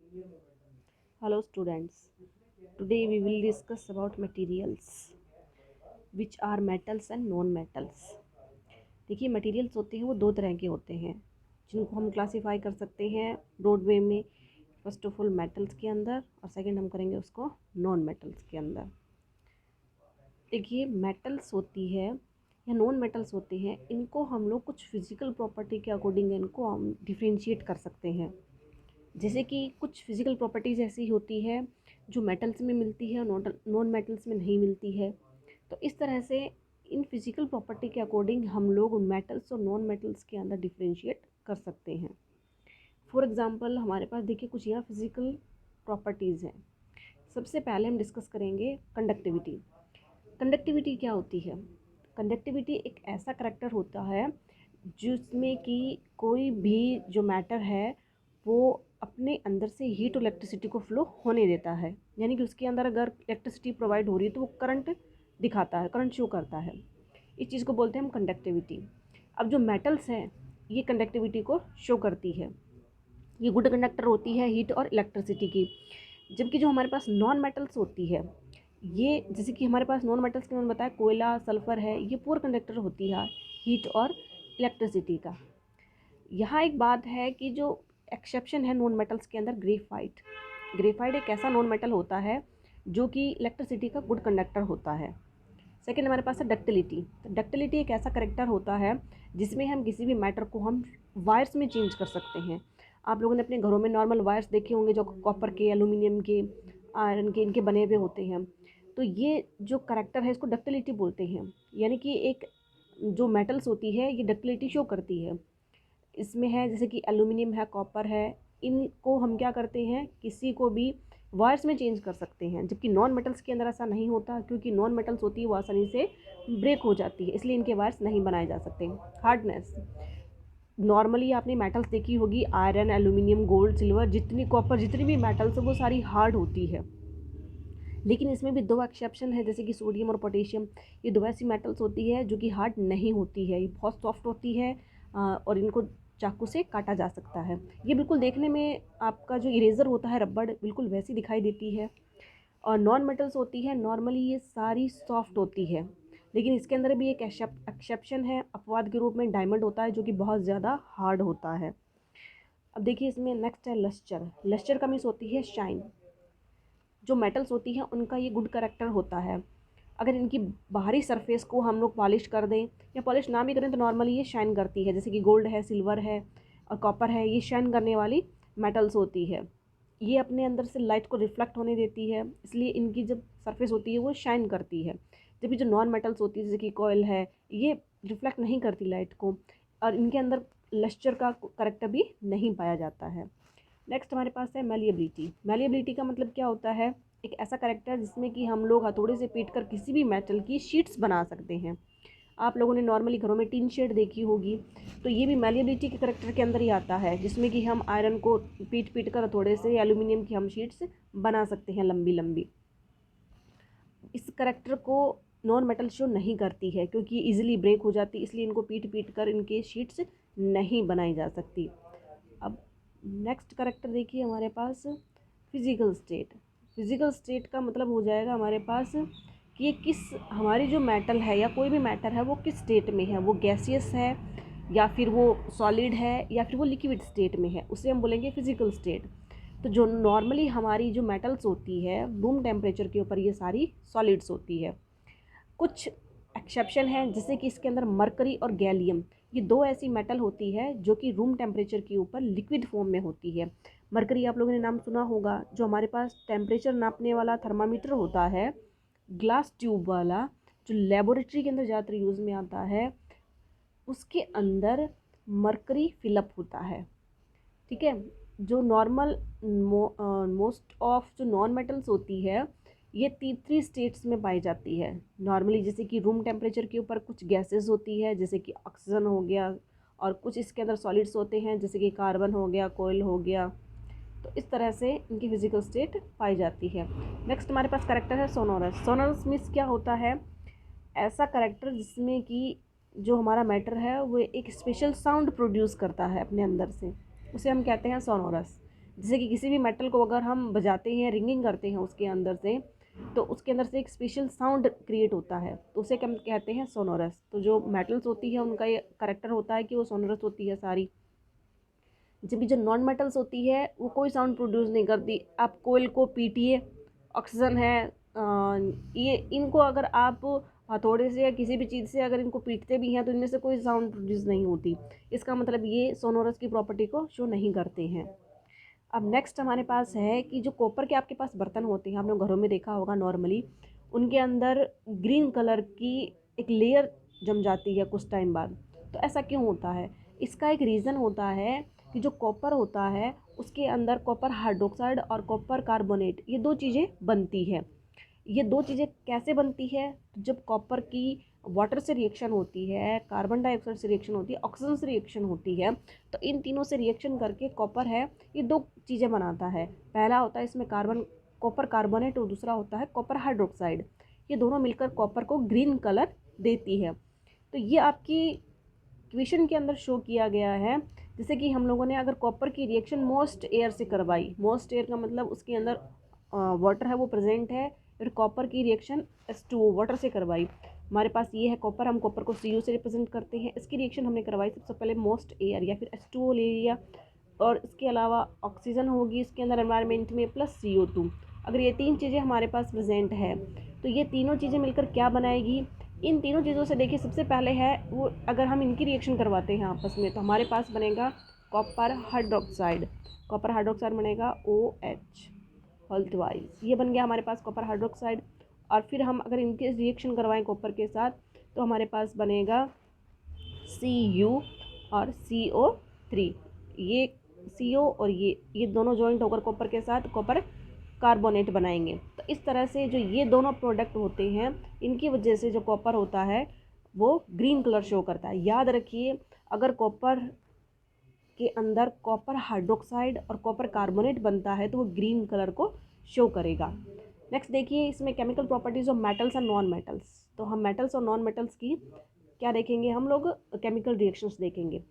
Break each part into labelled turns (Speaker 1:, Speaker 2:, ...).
Speaker 1: Hello students, today we will discuss about materials which are metals and non-metals. देखिए materials होते हैं वो दो तरह के होते हैं जिनको हम क्लासीफाई कर सकते हैं ब्रॉड वे में। फर्स्ट ऑफ ऑल मेटल्स के अंदर और सेकंड हम करेंगे उसको नॉन मेटल्स के अंदर। देखिए मेटल्स होती है या नॉन मेटल्स होते हैं, इनको हम लोग कुछ फिजिकल प्रॉपर्टी के अकॉर्डिंग इनको हम डिफ्रेंशिएट कर सकते हैं। जैसे कि कुछ फिजिकल प्रॉपर्टीज़ ऐसी होती है जो मेटल्स में मिलती है और नॉन मेटल्स में नहीं मिलती है। तो इस तरह से इन फिजिकल प्रॉपर्टी के अकॉर्डिंग हम लोग मेटल्स और नॉन मेटल्स के अंदर डिफ्रेंशिएट कर सकते हैं। फॉर एग्ज़ाम्पल हमारे पास देखिए कुछ यहाँ फिजिकल प्रॉपर्टीज़ हैं। सबसे पहले हम डिस्कस करेंगे कंडक्टिविटी। कंडक्टिविटी क्या होती है? कंडक्टिविटी एक ऐसा करैक्टर होता है जिसमें कि कोई भी जो मैटर है वो अपने अंदर से हीट और इलेक्ट्रिसिटी को फ्लो होने देता है, यानी कि उसके अंदर अगर इलेक्ट्रिसिटी प्रोवाइड हो रही है तो वो करंट दिखाता है, करंट शो करता है। इस चीज़ को बोलते हैं हम कंडक्टिविटी। अब जो मेटल्स हैं ये कंडक्टिविटी को शो करती है, ये गुड कंडक्टर होती है हीट और इलेक्ट्रिसिटी की। जबकि जो हमारे पास नॉन मेटल्स होती है, ये जैसे कि हमारे पास नॉन मेटल्स के मैंने बताया कोयला सल्फ़र है, ये पुअर कंडक्टर होती है हीट और इलेक्ट्रिसिटी का। यहाँ एक बात है कि जो एक्सेप्शन है नॉन मेटल्स के अंदर, ग्रेफाइट। ग्रेफाइट एक ऐसा नॉन मेटल होता है जो कि इलेक्ट्रिसिटी का गुड कंडक्टर होता है। सेकेंड हमारे पास है डक्टिलिटी। तो डक्टिलिटी एक ऐसा करेक्टर होता है जिसमें हम किसी भी मैटर को हम वायर्स में चेंज कर सकते हैं। आप लोगों ने अपने घरों में नॉर्मल वायर्स देखे होंगे जो कॉपर के, एल्यूमिनियम के, आयरन के, इनके बने हुए होते हैं। तो ये जो करेक्टर है इसको डक्टिलिटी बोलते हैं, यानी कि एक जो मेटल्स होती है ये डक्टिलिटी शो करती है। इसमें है जैसे कि एल्यूमिनियम है, कॉपर है, इनको हम क्या करते हैं किसी को भी वायर्स में चेंज कर सकते हैं। जबकि नॉन मेटल्स के अंदर ऐसा नहीं होता, क्योंकि नॉन मेटल्स होती है वो आसानी से ब्रेक हो जाती है, इसलिए इनके वायर्स नहीं बनाए जा सकते। हार्डनेस, नॉर्मली आपने मेटल्स देखी होगी, आयरन, एल्यूमिनियम, गोल्ड, सिल्वर, जितनी कॉपर, जितनी भी मेटल्स है वो सारी हार्ड होती है। लेकिन इसमें भी दो एक्सेप्शन है, जैसे कि सोडियम और पोटेशियम। ये दो ऐसी मेटल्स होती है जो कि हार्ड नहीं होती है, ये बहुत सॉफ्ट होती है और इनको चाकू से काटा जा सकता है। ये बिल्कुल देखने में आपका जो इरेज़र होता है रबड़, बिल्कुल वैसी दिखाई देती है। और नॉन मेटल्स होती है नॉर्मली ये सारी सॉफ्ट होती है, लेकिन इसके अंदर भी एक एक्सेप्शन है, अपवाद के रूप में डायमंड होता है जो कि बहुत ज़्यादा हार्ड होता है। अब देखिए इसमें नेक्स्ट है लस्टर। लस्टर का मीन्स होती है शाइन। जो मेटल्स होती हैं उनका ये गुड करेक्टर होता है। अगर इनकी बाहरी सरफेस को हम लोग पॉलिश कर दें या पॉलिश ना भी करें तो नॉर्मली ये शाइन करती है, जैसे कि गोल्ड है, सिल्वर है और कॉपर है, ये शाइन करने वाली मेटल्स होती है। ये अपने अंदर से लाइट को रिफ्लेक्ट होने देती है, इसलिए इनकी जब सरफेस होती है वो शाइन करती है। जबकि जो नॉन मेटल्स होती है जैसे कि कॉयल है, ये रिफ्लेक्ट नहीं करती लाइट को और इनके अंदर लस्टर का करेक्टर भी नहीं पाया जाता है। नेक्स्ट हमारे पास है मैलिएबिलिटी। मैलिएबिलिटी का मतलब क्या होता है? एक ऐसा करेक्टर जिसमें कि हम लोग हथौड़े से पीट कर किसी भी मेटल की शीट्स बना सकते हैं। आप लोगों ने नॉर्मली घरों में टीन शेड देखी होगी, तो ये भी मैलिएबिलिटी के करेक्टर के अंदर ही आता है, जिसमें कि हम आयरन को पीट पीट कर हथौड़े से एल्यूमिनियम की हम शीट्स बना सकते हैं लंबी लंबी। इस करेक्टर को नॉन मेटल शो नहीं करती है क्योंकि इजीली ब्रेक हो जाती, इसलिए इनको पीट पीट कर इनके शीट्स नहीं बनाई जा सकती। अब नेक्स्ट करेक्टर देखिए हमारे पास फिज़िकल स्टेट। फिज़िकल स्टेट का मतलब हो जाएगा हमारे पास कि ये किस, हमारी जो मेटल है या कोई भी मैटर है वो किस स्टेट में है, वो गैसियस है या फिर वो सॉलिड है या फिर वो लिक्विड स्टेट में है, उसे हम बोलेंगे फिज़िकल स्टेट। तो जो नॉर्मली हमारी जो मेटल्स होती है रूम टेम्परेचर के ऊपर ये सारी सॉलिड्स होती है। कुछ एक्सेप्शन है जैसे कि इसके अंदर मरकरी और गैलियम, ये दो ऐसी मेटल होती है जो कि रूम टेम्परेचर के ऊपर लिक्विड फॉर्म में होती है। मरकरी आप लोगों ने नाम सुना होगा, जो हमारे पास टेम्परेचर नापने वाला थर्मामीटर होता है, ग्लास ट्यूब वाला, जो लेबोरेटरी के अंदर ज़्यादातर यूज़ में आता है, उसके अंदर मरकरी फिलअप होता है। ठीक है। जो नॉर्मल मोस्ट ऑफ जो नॉन मेटल्स होती है ये तीसरी स्टेट्स में पाई जाती है नॉर्मली, जैसे कि रूम टेम्परेचर के ऊपर कुछ गैसेस होती है जैसे कि ऑक्सीजन हो गया, और कुछ इसके अंदर सॉलिड्स होते हैं जैसे कि कार्बन हो गया, कोयल हो गया। तो इस तरह से इनकी फिजिकल स्टेट पाई जाती है। नेक्स्ट हमारे पास करेक्टर है सोनोरस। सोनोरस मीन्स क्या होता है? ऐसा करेक्टर जिसमें कि जो हमारा मैटर है वो एक स्पेशल साउंड प्रोड्यूस करता है अपने अंदर से, उसे हम कहते हैं सोनोरस। जैसे कि किसी भी मेटल को अगर हम बजाते हैं, रिंगिंग करते हैं उसके अंदर से, तो उसके अंदर से एक स्पेशल साउंड क्रिएट होता है, तो उसे हम कहते हैं सोनोरस। तो जो मेटल्स होती है उनका ये करेक्टर होता है कि वो सोनोरस होती है सारी। जबकि जो नॉन मेटल्स होती है वो कोई साउंड प्रोड्यूस नहीं करती। आप कोयल को पीटिए, ऑक्सीजन है, ये इनको अगर आप हथौड़े से या किसी भी चीज़ से अगर इनको पीटते भी हैं तो इनमें से कोई साउंड प्रोड्यूस नहीं होती। इसका मतलब ये सोनोरस की प्रॉपर्टी को शो नहीं करते हैं। अब नेक्स्ट हमारे पास है कि जो कॉपर के आपके पास बर्तन होते हैं, आपने घरों में देखा होगा नॉर्मली, उनके अंदर ग्रीन कलर की एक लेयर जम जाती है कुछ टाइम बाद। तो ऐसा क्यों होता है? इसका एक रीज़न होता है कि जो कॉपर होता है उसके अंदर कॉपर हाइड्रोक्साइड और कॉपर कार्बोनेट, ये दो चीज़ें बनती है। ये दो चीज़ें कैसे बनती है? जब कॉपर की वाटर से रिएक्शन होती है, कार्बन डाइऑक्साइड से रिएक्शन होती है, ऑक्सीजन से रिएक्शन होती है, तो इन तीनों से रिएक्शन करके कॉपर है ये दो चीज़ें बनाता है। पहला होता है इसमें कॉपर कार्बोनेट और दूसरा होता है कॉपर हाइड्रोक्साइड। ये दोनों मिलकर कॉपर को ग्रीन कलर देती है। तो ये आपकी क्वेश्चन के अंदर शो किया गया है। जैसे कि हम लोगों ने अगर कॉपर की रिएक्शन मोस्ट एयर से करवाई, मोस्ट एयर का मतलब उसके अंदर वाटर है वो प्रेजेंट है, फिर कॉपर की रिएक्शन H2O वाटर से करवाई, हमारे पास ये है कॉपर, हम कॉपर को Cu से रिप्रेजेंट करते हैं। इसकी रिएक्शन हमने करवाई सबसे पहले मोस्ट एयर या फिर H2O ले लिया, और इसके अलावा ऑक्सीजन होगी इसके अंदर एनवायरनमेंट में प्लस CO2। अगर ये तीन चीज़ें हमारे पास प्रेजेंट है तो ये तीनों चीज़ें मिलकर क्या बनाएगी? इन तीनों चीज़ों से देखिए सबसे पहले है वो, अगर हम इनकी रिएक्शन करवाते हैं आपस में तो हमारे पास बनेगा कॉपर हाइड्रोक्साइड। कॉपर हाइड्रोक्साइड बनेगा OH हेल्थवाइज, ये बन गया हमारे पास कॉपर हाइड्रोक्साइड। और फिर हम अगर इनके रिएक्शन करवाएं कॉपर के साथ तो हमारे पास बनेगा Cu और CO3। ये CO और ये दोनों जॉइंट होकर कॉपर के साथ कॉपर कार्बोनेट बनाएंगे। तो इस तरह से जो ये दोनों प्रोडक्ट होते हैं इनकी वजह से जो कॉपर होता है वो ग्रीन कलर शो करता है। याद रखिए, अगर कॉपर के अंदर कॉपर हाइड्रोक्साइड और कॉपर कार्बोनेट बनता है तो वो ग्रीन कलर को शो करेगा। नेक्स्ट देखिए इसमें chemical properties of metals and non metals. तो हम मेटल्स और नॉन मेटल्स की क्या देखेंगे? हम लोग केमिकल रिएक्शंस देखेंगे।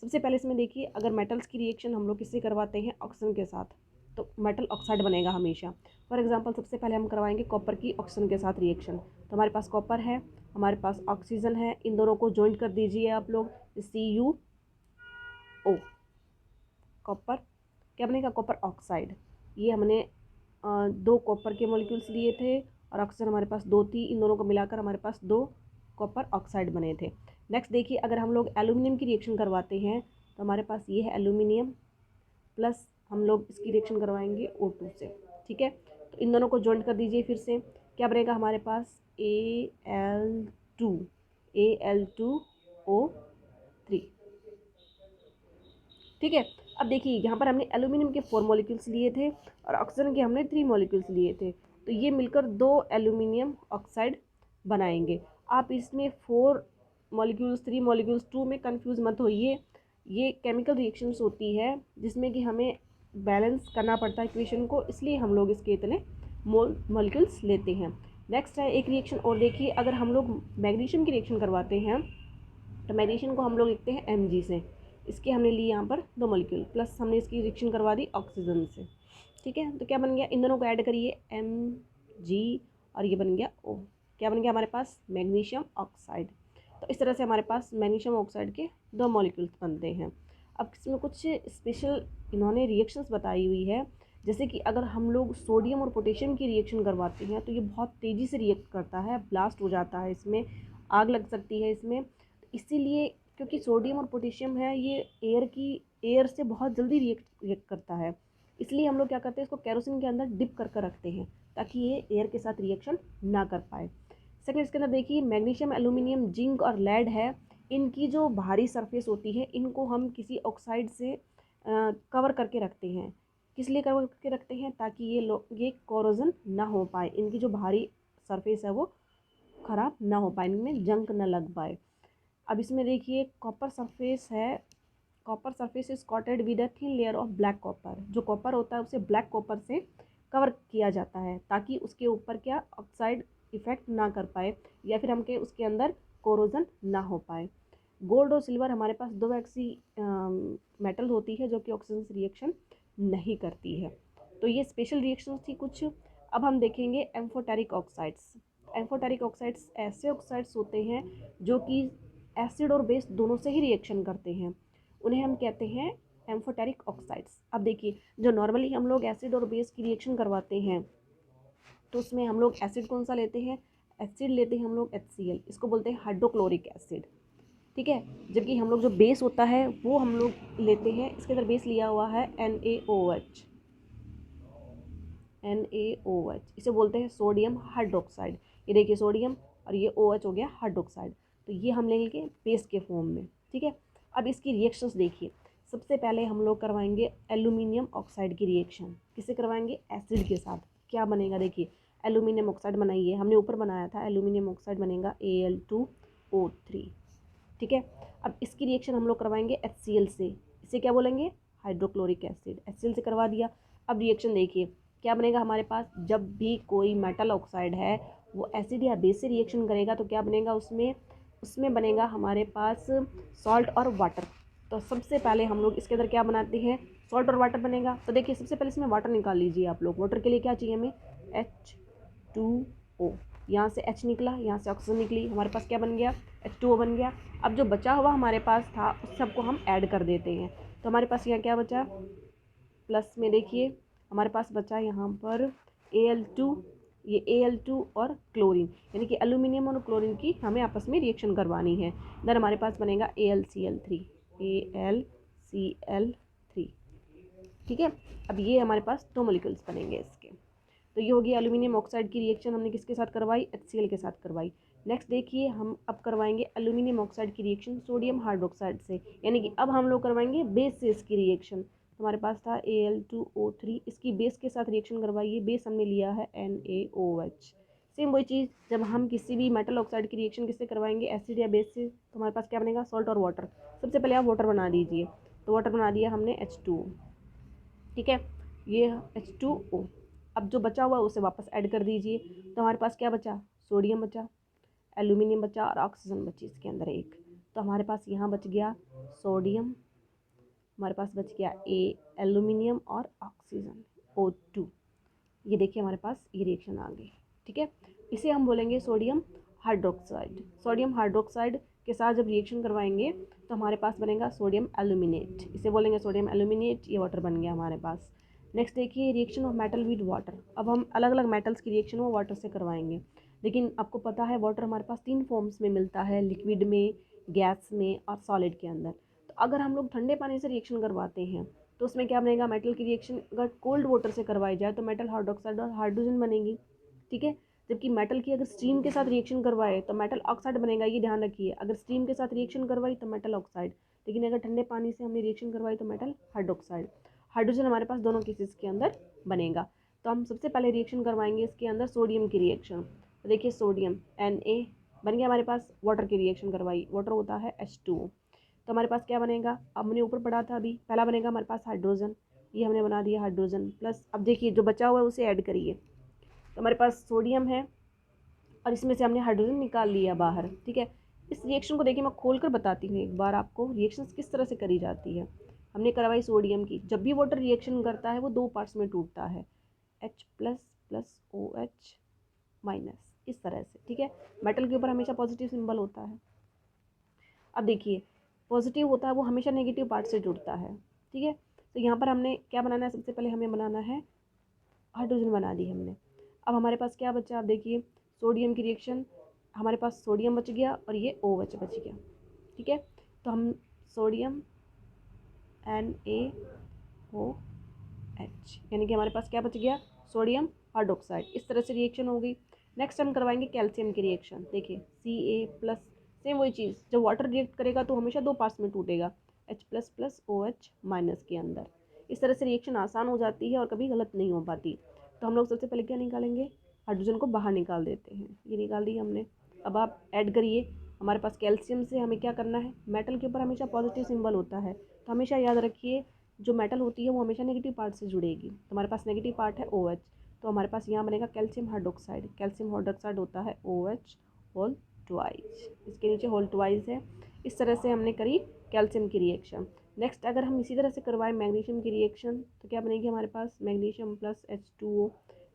Speaker 1: सबसे पहले इसमें देखिए, अगर मेटल्स की रिएक्शन हम लोग किससे करवाते हैं? ऑक्सीजन के साथ, तो मेटल ऑक्साइड बनेगा हमेशा। फॉर एग्जांपल सबसे पहले हम करवाएंगे कॉपर की ऑक्सीजन के साथ रिएक्शन, तो हमारे पास कॉपर है, हमारे पास ऑक्सीजन है, इन दोनों को ज्वाइंट कर दीजिए आप लोग, CuO, कॉपर क्या बनेगा? Copper oxide. ये हमने दो कॉपर के मॉलिक्यूल्स लिए थे और ऑक्सीजन हमारे पास दो थी, इन दोनों को मिलाकर हमारे पास दो कॉपर ऑक्साइड बने थे। नेक्स्ट देखिए, अगर हम लोग एल्यूमिनियम की रिएक्शन करवाते हैं तो हमारे पास ये है एल्यूमिनियम, प्लस हम लोग इसकी रिएक्शन करवाएंगे O2 से। ठीक है, तो इन दोनों को ज्वाइंट कर दीजिए। फिर से क्या बनेगा हमारे पास? Al2O3। ठीक है, अब देखिए यहाँ पर हमने एल्यूमिनियम के 4 मॉलिक्यूल्स लिए थे और ऑक्सीजन के हमने 3 मॉलिक्यूल्स लिए थे, तो ये मिलकर 2 एल्यूमिनियम ऑक्साइड बनाएंगे। आप इसमें 4 मॉलिक्यूल्स 3 मॉलिक्यूल्स 2 में कंफ्यूज मत होइए। ये केमिकल रिएक्शंस होती है जिसमें कि हमें बैलेंस करना पड़ता है इक्वेशन को, इसलिए हम लोग इसके इतने मॉलिक्यूल्स लेते हैं। नेक्स्ट है एक रिएक्शन और देखिए, अगर हम लोग मैग्नीशियम की रिएक्शन करवाते हैं तो मैग्नीशियम को हम लोग लिखते हैं Mg से। इसके हमने लिए यहाँ पर 2 मॉलिक्यूल, प्लस हमने इसकी रिएक्शन करवा दी ऑक्सीजन से। ठीक है, तो क्या बन गया? इन दोनों को ऐड करिए Mg और ये बन गया O। क्या बन गया हमारे पास? Magnesium oxide. तो इस तरह से हमारे पास मैग्नीशियम ऑक्साइड के 2 मॉलिक्यूल्स बनते हैं। अब इसमें कुछ स्पेशल इन्होंने रिएक्शंस बताई हुई है, जैसे कि अगर हम लोग सोडियम और पोटेशियम की रिएक्शन करवाते हैं तो ये बहुत तेज़ी से रिएक्ट करता है, ब्लास्ट हो जाता है, इसमें आग लग सकती है इसमें। इसीलिए क्योंकि सोडियम और पोटेशियम है ये एयर से बहुत जल्दी रिएक्ट करता है, इसलिए हम लोग क्या करते हैं इसको केरोसिन के अंदर डिप कर कर रखते हैं ताकि ये एयर के साथ रिएक्शन ना कर पाए। सेकंड इसके अंदर देखिए, मैग्नीशियम, एल्यूमिनियम, जिंक और लेड है, इनकी जो बाहरी सरफेस होती है इनको हम किसी ऑक्साइड से कवर करके रखते हैं। किस लिए कवर करके रखते हैं? ताकि ये कोरोजन ना हो पाए, इनकी जो बाहरी सरफेस है वो ख़राब ना हो पाए, इनमें जंग ना लग पाए। अब इसमें देखिए कॉपर सरफेस है, copper surface is coated with a thin layer of black copper. जो कॉपर होता है उसे ब्लैक कॉपर से कवर किया जाता है ताकि उसके ऊपर क्या ऑक्साइड इफेक्ट ना कर पाए, या फिर हम के उसके अंदर कोरोजन ना हो पाए। गोल्ड और सिल्वर हमारे पास दो ऐसी मेटल होती है जो कि ऑक्सीजन से रिएक्शन नहीं करती है। तो ये स्पेशल रिएक्शंस थी कुछ। अब हम देखेंगे एम्फोटेरिक ऑक्साइड्स। एम्फोटेरिक ऑक्साइड्स ऐसे ऑक्साइड्स होते हैं जो कि एसिड और बेस दोनों से ही रिएक्शन करते हैं, उन्हें हम कहते हैं एम्फोटेरिक ऑक्साइड्स। अब देखिए, जो नॉर्मली हम लोग एसिड और बेस की रिएक्शन करवाते हैं तो उसमें हम लोग एसिड कौन सा लेते हैं, एसिड लेते हैं हम लोग HCl, इसको बोलते हैं हाइड्रोक्लोरिक एसिड, ठीक है। जबकि हम लोग जो बेस होता है वो हम लोग लेते हैं, इसके अंदर बेस लिया हुआ है NaOH, इसे बोलते हैं सोडियम हाइड्रोक्साइड। ये देखिए सोडियम और ये OH हो गया हाइड्रोक्साइड, तो ये हम लेंगे बेस के फॉर्म में, ठीक है। अब इसकी रिएक्शंस देखिए, सबसे पहले हम लोग करवाएंगे एल्यूमिनियम ऑक्साइड की रिएक्शन। किससे करवाएंगे, एसिड के साथ। क्या बनेगा, देखिए एल्यूमिनियम ऑक्साइड बनाइए, हमने ऊपर बनाया था, एल्यूमिनियम ऑक्साइड बनेगा Al2O3, ठीक है। अब इसकी रिएक्शन हम लोग करवाएंगे HCl से, इसे क्या बोलेंगे, हाइड्रोक्लोरिक एसिड। HCl से करवा दिया। अब रिएक्शन देखिए क्या बनेगा हमारे पास, जब भी कोई मेटल ऑक्साइड है वो एसिड या बेस से रिएक्शन करेगा तो क्या बनेगा उसमें बनेगा हमारे पास सॉल्ट और वाटर। तो सबसे पहले हम लोग इसके अंदर क्या बनाते हैं, सॉल्ट और वाटर बनेगा। तो देखिए सबसे पहले इसमें वाटर निकाल लीजिए आप लोग। वाटर के लिए क्या चाहिए हमें, H2O, यहाँ से H निकला, यहाँ से ऑक्सीजन निकली, हमारे पास क्या बन गया, H2O बन गया। अब जो बचा हुआ हमारे पास था उस सबको हम ऐड कर देते हैं। तो हमारे पास यहाँ क्या बचा, प्लस में देखिए हमारे पास बचा यहाँ पर Al2, ये Al2 और क्लोरीन, यानी कि एल्यूमिनियम और क्लोरीन की हमें आपस में रिएक्शन करवानी है। इधर हमारे पास बनेगा AlCl3, ठीक है। अब ये हमारे पास 2 मॉलिक्यूल्स बनेंगे इसके। तो ये होगी एल्यूमिनियम ऑक्साइड की रिएक्शन, हमने किसके साथ करवाई, HCl के साथ करवाई। नेक्स्ट देखिए हम अब करवाएंगे एल्यूमिनियम ऑक्साइड की रिएक्शन सोडियम हाइड्रोक्साइड से, यानी कि अब हम लोग करवाएंगे बेस से इसकी रिएक्शन। हमारे पास था Al2O3, इसकी बेस के साथ रिएक्शन करवाइए, बेस हमने लिया है NaOH। सेम वही चीज़, जब हम किसी भी मेटल ऑक्साइड की रिएक्शन किससे करवाएंगे, एसिड या बेस से, तो हमारे पास क्या बनेगा, सॉल्ट और वाटर। सबसे पहले आप वाटर बना दीजिए, तो वाटर बना दिया हमने H2O, ठीक है, ये H2O। अब जो बचा हुआ उसे वापस ऐड कर दीजिए, तो हमारे पास क्या बचा, सोडियम बचा, एल्यूमिनियम बचा और ऑक्सीजन बची इसके अंदर एक। तो हमारे पास यहाँ बच गया सोडियम, हमारे पास बच गया एल्यूमिनियम और ऑक्सीजन O2। ये देखिए हमारे पास ये रिएक्शन आ गई, ठीक है। इसे हम बोलेंगे सोडियम हाइड्रोक्साइड। सोडियम हाइड्रोक्साइड के साथ जब रिएक्शन करवाएंगे तो हमारे पास बनेगा सोडियम एल्यूमिनेट, इसे बोलेंगे सोडियम एल्यूमिनेट। ये वाटर बन गया हमारे पास। नेक्स्ट देखिए reaction of metal with water. अब हम अलग अलग मेटल्स की रिएक्शन वो वाटर से करवाएंगे, लेकिन आपको पता है वाटर हमारे पास 3 फॉर्म्स में मिलता है, लिक्विड में, गैस में और सॉलिड के अंदर। तो अगर हम लोग ठंडे पानी से रिएक्शन करवाते हैं तो उसमें क्या बनेगा, मेटल की रिएक्शन अगर कोल्ड वाटर से करवाई जाए तो मेटल हाइड्रोक्साइड और हाइड्रोजन बनेगी, ठीक है। जबकि मेटल की अगर स्टीम के साथ रिएक्शन करवाए तो मेटल ऑक्साइड बनेगा, ये ध्यान रखिए। अगर स्टीम के साथ रिएक्शन करवाई तो मेटल ऑक्साइड, लेकिन अगर ठंडे पानी से हमने रिएक्शन करवाई तो मेटल हाइड्रोक्साइड। हाइड्रोजन हमारे पास दोनों केसेस के अंदर बनेगा। तो हम सबसे पहले रिएक्शन करवाएंगे इसके अंदर सोडियम की रिएक्शन। तो देखिए सोडियम Na बन गया हमारे पास, वाटर की रिएक्शन करवाई, वाटर होता है H2O। तो हमारे पास क्या बनेगा, अब हमने ऊपर पढ़ा था अभी, पहला बनेगा हमारे पास हाइड्रोजन, ये हमने बना दिया हाइड्रोजन प्लस। अब देखिए जो बचा हुआ है उसे ऐड करिए, तो हमारे पास सोडियम है और इसमें से हमने हाइड्रोजन निकाल लिया बाहर, ठीक है। इस रिएक्शन को देखिए मैं खोल कर बताती हूँ एक बार आपको, रिएक्शन किस तरह से करी जाती है। हमने करवाई सोडियम की, जब भी वाटर रिएक्शन करता है वो 2 पार्ट्स में टूटता है, H plus plus OH minus, इस तरह से, ठीक है। मेटल के ऊपर हमेशा पॉजिटिव सिंबल होता है। अब देखिए पॉजिटिव होता है वो हमेशा नेगेटिव पार्ट से जुड़ता है, ठीक है। तो यहाँ पर हमने क्या बनाना है, सबसे पहले हमें बनाना है हाइड्रोजन बना दी हमने। अब हमारे पास क्या बचा, आप देखिए सोडियम की रिएक्शन, हमारे पास सोडियम बच गया और ये OH बच गया, ठीक है। तो हम सोडियम NaOH, यानी कि हमारे पास क्या बच गया, सोडियम हाइड्रोक्साइड। इस तरह से रिएक्शन हो गई। नेक्स्ट हम करवाएंगे कैल्शियम की रिएक्शन। देखिए Ca प्लस, सेम वही चीज़, जब वाटर रिएक्ट करेगा तो हमेशा 2 पार्ट्स में टूटेगा, H plus plus OH minus के अंदर। इस तरह से रिएक्शन आसान हो जाती है और कभी गलत नहीं हो पाती। तो हम लोग सबसे पहले क्या निकालेंगे, हाइड्रोजन को बाहर निकाल देते हैं, ये निकाल दिया हमने। अब आप ऐड करिए, हमारे पास कैल्शियम से हमें क्या करना है, मेटल के ऊपर हमेशा पॉजिटिव सिंबल होता है, तो हमेशा याद रखिए जो मेटल होती है वो हमेशा नेगेटिव पार्ट से जुड़ेगी। तो हमारे पास नेगेटिव पार्ट है OH, तो हमारे पास यहाँ बनेगा कैल्शियम हाइड्रोक्साइड। कैल्शियम हाइड्रोक्साइड होता है OH होल ट्वाइस, इसके नीचे होल ट्वाइस है। इस तरह से हमने करी कैल्शियम की रिएक्शन। नेक्स्ट अगर हम इसी तरह से करवाएं मैग्नीशियम की रिएक्शन तो क्या बनेगी हमारे पास मैग्नीशियम प्लस H2O।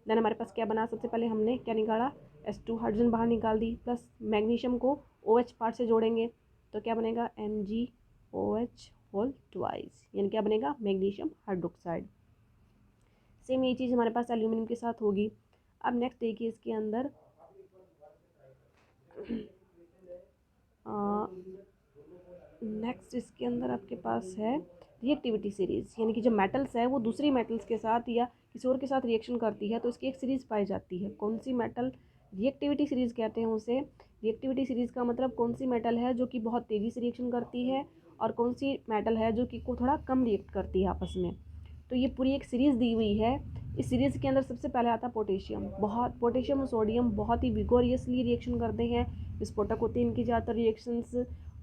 Speaker 1: देन हमारे पास क्या बना, सबसे पहले हमने क्या निकाला H2 हाइड्रोजन बाहर निकाल दी, प्लस मैग्नीशियम को OH पार्ट से जोड़ेंगे तो क्या बनेगा MgOH होल ट्वाइस, यानी क्या बनेगा मैग्नीशियम हाइड्रोक्साइड। सेम ये चीज़ हमारे पास एल्यूमिनियम के साथ होगी। अब नेक्स्ट देखिए इसके अंदर नेक्स्ट इसके अंदर आपके पास है रिएक्टिविटी सीरीज़, यानी कि जो मेटल्स है वो दूसरी मेटल्स के साथ या किसी और के साथ रिएक्शन करती है तो इसकी एक सीरीज़ पाई जाती है। कौन सी मेटल, रिएक्टिविटी सीरीज़ कहते हैं उसे। रिएक्टिविटी सीरीज़ का मतलब कौन सी मेटल है जो कि बहुत तेज़ी से रिएक्शन करती है और कौन सी मेटल है जो कि को थोड़ा कम रिएक्ट करती है आपस में। तो ये पूरी एक सीरीज़ दी हुई है। इस सीरीज़ के अंदर सबसे पहले आता है पोटेशियम। पोटेशियम और सोडियम बहुत ही विगोरियसली रिएक्शन करते हैं, विस्फोटक होती है इनकी ज़्यादातर रिएक्शंस।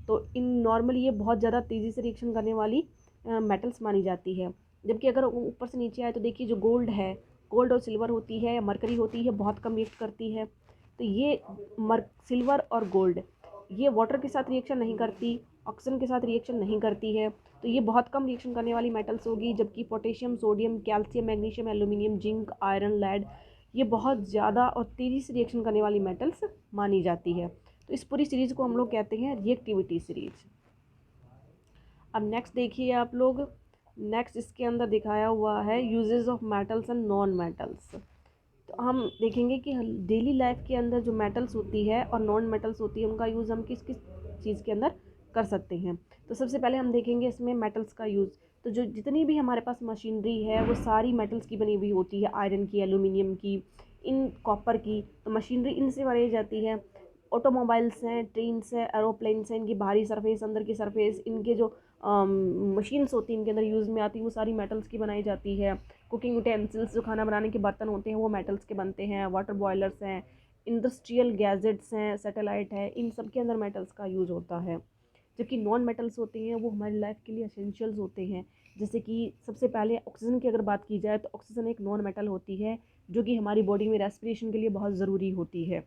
Speaker 1: तो इन नॉर्मली ये बहुत ज़्यादा तेज़ी से रिएक्शन करने वाली मेटल्स मानी जाती है। जबकि अगर ऊपर से नीचे आए तो देखिए जो गोल्ड है, गोल्ड और सिल्वर होती है या मरकरी होती है, बहुत कम रिएक्ट करती है। तो ये सिल्वर और गोल्ड ये वाटर के साथ रिएक्शन नहीं करती, ऑक्सीजन के साथ रिएक्शन नहीं करती है, तो ये बहुत कम रिएक्शन करने वाली मेटल्स होगी। जबकि potassium, sodium, calcium, magnesium, aluminium, zinc, iron, lead ये बहुत ज़्यादा और तेज़ी से रिएक्शन करने वाली मेटल्स मानी जाती है। तो इस पूरी सीरीज़ को हम लोग कहते हैं रिएक्टिविटी सीरीज। अब नेक्स्ट देखिए आप लोग, नेक्स्ट इसके अंदर दिखाया हुआ है uses of metals and non metals. तो हम देखेंगे कि डेली लाइफ के अंदर जो मेटल्स होती है और नॉन मेटल्स होती है उनका यूज़ हम किस किस चीज़ के अंदर कर सकते हैं। तो सबसे पहले हम देखेंगे इसमें मेटल्स का यूज़। तो जो जितनी भी हमारे पास मशीनरी है वो सारी मेटल्स की बनी हुई होती है, आयरन की, एल्यूमिनियम की, इन कॉपर की। तो मशीनरी इनसे बनाई जाती है। ऑटोमोबाइल्स हैं, ट्रेन्स हैं, एरोप्लेन्स हैं, इनकी बाहरी सरफेस, अंदर की सरफेस, इनके जो मशीन्स होती हैं इनके अंदर यूज़ में आती है वो सारी मेटल्स की बनाई जाती है। कुकिंग यूटेंसिल्स जो खाना बनाने के बर्तन होते हैं वो मेटल्स के बनते हैं। वाटर बॉयलर्स हैं, इंडस्ट्रियल गैजेट्स हैं, सैटेलाइट है, इन सब के अंदर मेटल्स का यूज़ होता है। जबकि नॉन मेटल्स होते हैं वो हमारी लाइफ के लिए एसेंशियल्स होते हैं। जैसे कि सबसे पहले ऑक्सीजन की अगर बात की जाए तो ऑक्सीजन एक नॉन मेटल होती है जो कि हमारी बॉडी में रेस्पिरेशन के लिए बहुत ज़रूरी होती है।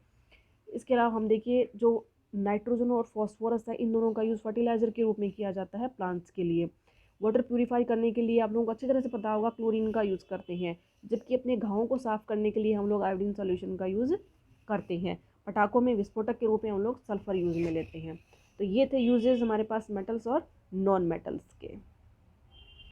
Speaker 1: इसके अलावा हम देखिए जो नाइट्रोजन और फॉस्फोरस है इन दोनों का यूज़ फर्टिलाइज़र के रूप में किया जाता है प्लांट्स के लिए। वाटर प्यूरीफाई करने के लिए आप लोगों को अच्छी तरह से पता होगा क्लोरीन का यूज़ करते हैं। जबकि अपने घावों को साफ़ करने के लिए हम लोग आयोडीन सॉल्यूशन का यूज़ करते हैं। पटाखों में विस्फोटक के रूप में हम लोग सल्फर यूज़ में लेते हैं। तो ये थे यूजेस हमारे पास मेटल्स और नॉन मेटल्स के।